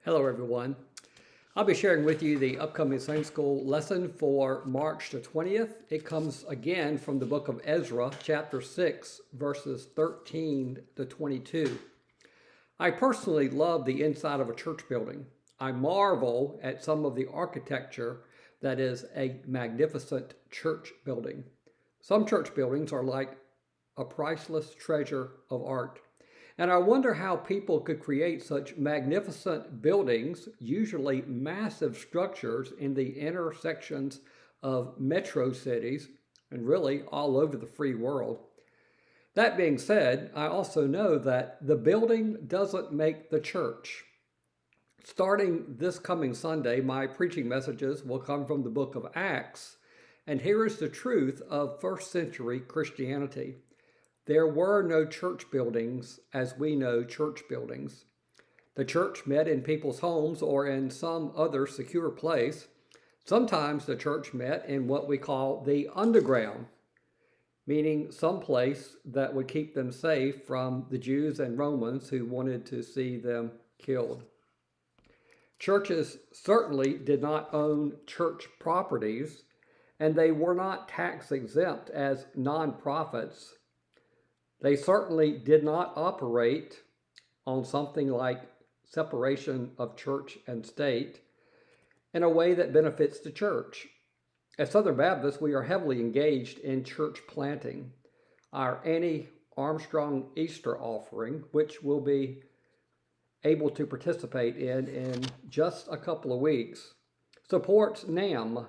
Hello, everyone. I'll be sharing with you the upcoming Sunday School lesson for March the 20th. It comes again from the book of Ezra, chapter 6, verses 13 to 22. I personally love the inside of a church building. I marvel at some of the architecture that is a magnificent church building. Some church buildings are like a priceless treasure of art. And I wonder how people could create such magnificent buildings, usually massive structures in the inner sections of metro cities and really all over the free world. That being said, I also know that the building doesn't make the church. Starting this coming Sunday, my preaching messages will come from the book of Acts, and here is the truth of first century Christianity. There were no church buildings as we know church buildings. The church met in people's homes or in some other secure place. Sometimes the church met in what we call the underground, meaning some place that would keep them safe from the Jews and Romans who wanted to see them killed. Churches certainly did not own church properties, and they were not tax exempt as nonprofits. They certainly did not operate on something like separation of church and state in a way that benefits the church. As Southern Baptists, we are heavily engaged in church planting. Our Annie Armstrong Easter offering, which we'll be able to participate in just a couple of weeks, supports NAM,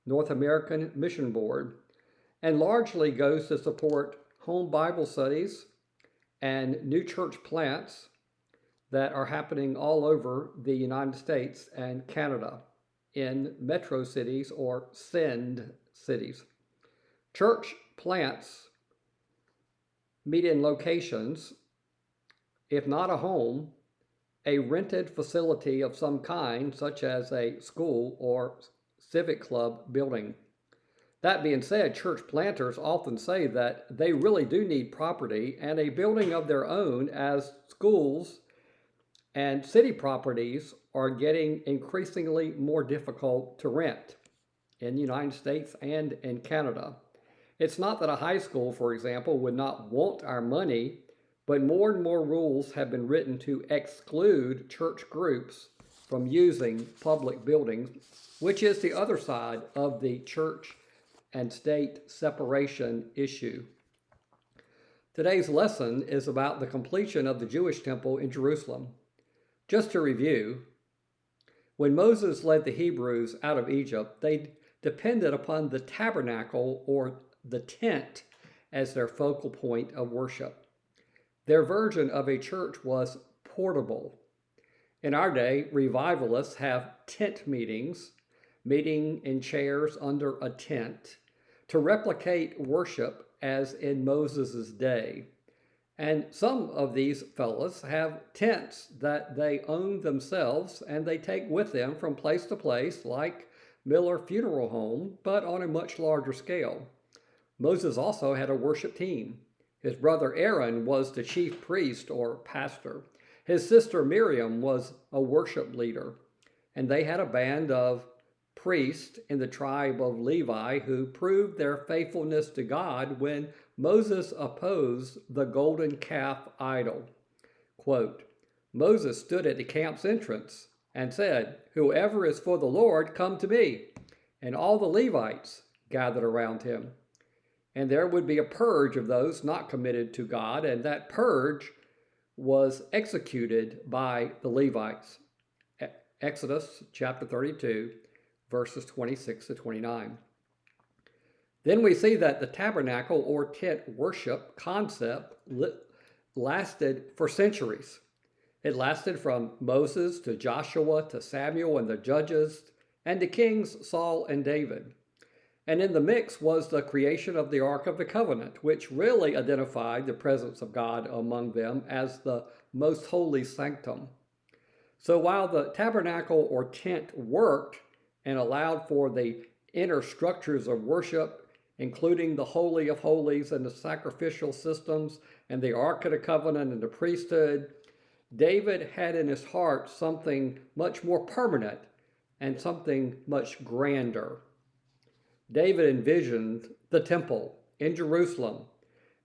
North American Mission Board, and largely goes to support home Bible studies and new church plants that are happening all over the United States and Canada in metro cities or SEND cities. Church plants meet in locations, if not a home, a rented facility of some kind, such as a school or civic club building. That being said, church planters often say that they really do need property and a building of their own, as schools and city properties are getting increasingly more difficult to rent in the United States and in Canada. It's not that a high school, for example, would not want our money, but more and more rules have been written to exclude church groups from using public buildings, which is the other side of the church and state separation issue. Today's lesson is about the completion of the Jewish temple in Jerusalem. Just to review, when Moses led the Hebrews out of Egypt, they depended upon the tabernacle or the tent as their focal point of worship. Their version of a church was portable. In our day, revivalists have tent meetings, meeting in chairs under a tent, to replicate worship as in Moses' day. And some of these fellows have tents that they own themselves and they take with them from place to place, like Miller Funeral Home, but on a much larger scale. Moses also had a worship team. His brother Aaron was the chief priest or pastor. His sister Miriam was a worship leader. And they had a band of priests in the tribe of Levi who proved their faithfulness to God when Moses opposed the golden calf idol. Quote, Moses stood at the camp's entrance and said, "Whoever is for the Lord, come to me." And all the Levites gathered around him. And there would be a purge of those not committed to God, and that purge was executed by the Levites. Exodus chapter 32, verses 26 to 29. Then we see that the tabernacle or tent worship concept lasted for centuries. It lasted from Moses to Joshua to Samuel and the judges and the kings Saul and David. And in the mix was the creation of the Ark of the Covenant, which really identified the presence of God among them as the most holy sanctum. So while the tabernacle or tent worked and allowed for the inner structures of worship, including the Holy of Holies and the sacrificial systems and the Ark of the Covenant and the priesthood, David had in his heart something much more permanent and something much grander. David envisioned the temple in Jerusalem,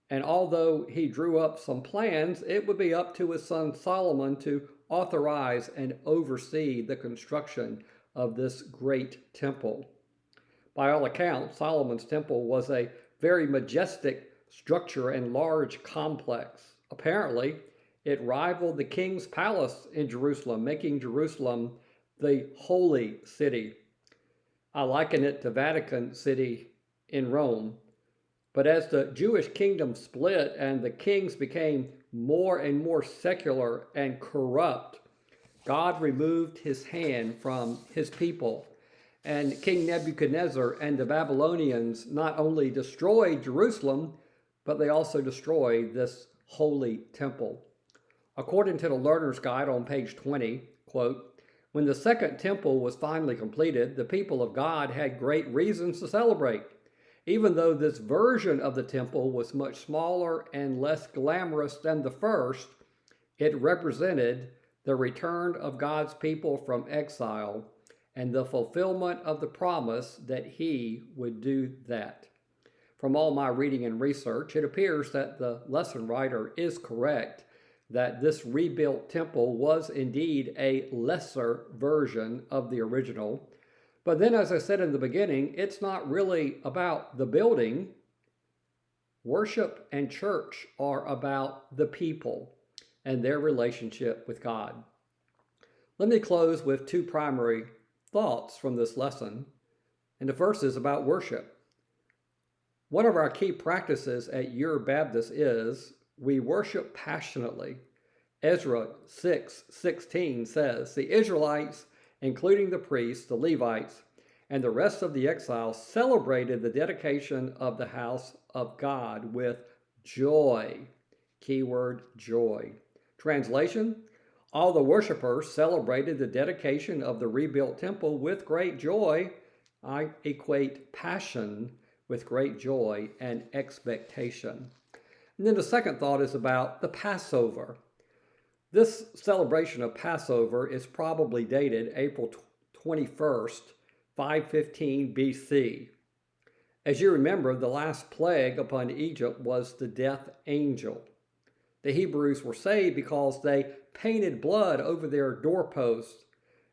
and although he drew up some plans, it would be up to his son Solomon to authorize and oversee the construction of this great temple. By all accounts, Solomon's temple was a very majestic structure and large complex. Apparently, it rivaled the king's palace in Jerusalem, making Jerusalem the holy city. I liken it to Vatican City in Rome. But as the Jewish kingdom split and the kings became more and more secular and corrupt, God removed his hand from his people. And King Nebuchadnezzar and the Babylonians not only destroyed Jerusalem, but they also destroyed this holy temple. According to the Learner's Guide on page 20, quote, "When the second temple was finally completed, the people of God had great reasons to celebrate. Even though this version of the temple was much smaller and less glamorous than the first, it represented the return of God's people from exile and the fulfillment of the promise that he would do that." From all my reading and research, it appears that the lesson writer is correct, that this rebuilt temple was indeed a lesser version of the original. But then, as I said in the beginning, it's not really about the building. Worship and church are about the people and their relationship with God. Let me close with two primary thoughts from this lesson. And the first is about worship. One of our key practices at Your Baptist is we worship passionately. Ezra 6:16 says, "The Israelites, including the priests, the Levites, and the rest of the exiles, celebrated the dedication of the house of God with joy." Keyword, joy. Translation, all the worshipers celebrated the dedication of the rebuilt temple with great joy. I equate passion with great joy and expectation. And then the second thought is about the Passover. This celebration of Passover is probably dated April 21st, 515 BC. As you remember, the last plague upon Egypt was the death angel. The Hebrews were saved because they painted blood over their doorposts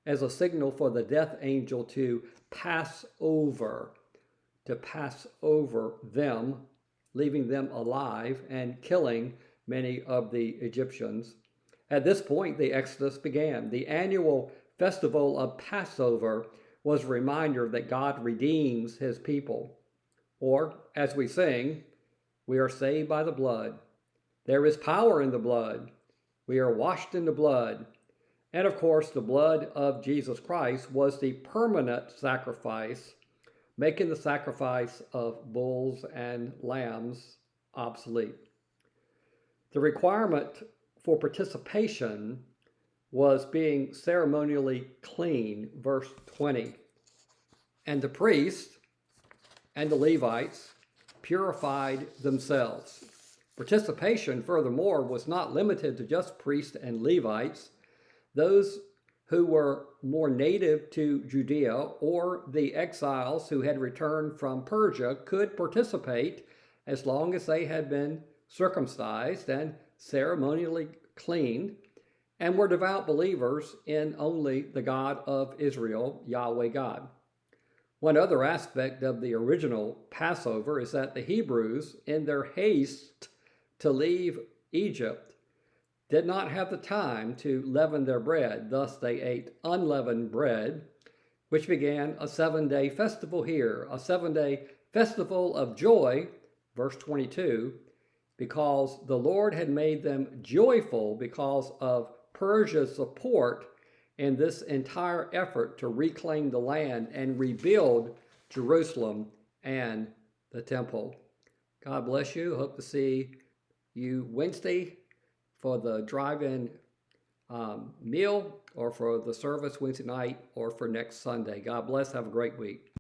as a signal for the death angel to pass over them, leaving them alive and killing many of the Egyptians. At this point, the Exodus began. The annual festival of Passover was a reminder that God redeems his people. Or, as we sing, we are saved by the blood. There is power in the blood. We are washed in the blood. And of course, the blood of Jesus Christ was the permanent sacrifice, making the sacrifice of bulls and lambs obsolete. The requirement for participation was being ceremonially clean, verse 20. And the priests and the Levites purified themselves. Participation, furthermore, was not limited to just priests and Levites. Those who were more native to Judea or the exiles who had returned from Persia could participate as long as they had been circumcised and ceremonially cleaned and were devout believers in only the God of Israel, Yahweh God. One other aspect of the original Passover is that the Hebrews, in their haste to leave Egypt, did not have the time to leaven their bread. Thus they ate unleavened bread, which began a 7-day festival here, a 7-day festival of joy, verse 22, because the Lord had made them joyful because of Persia's support in this entire effort to reclaim the land and rebuild Jerusalem and the temple. God bless you. Hope to see you Wednesday for the drive-in meal or for the service Wednesday night or for next Sunday. God bless. Have a great week.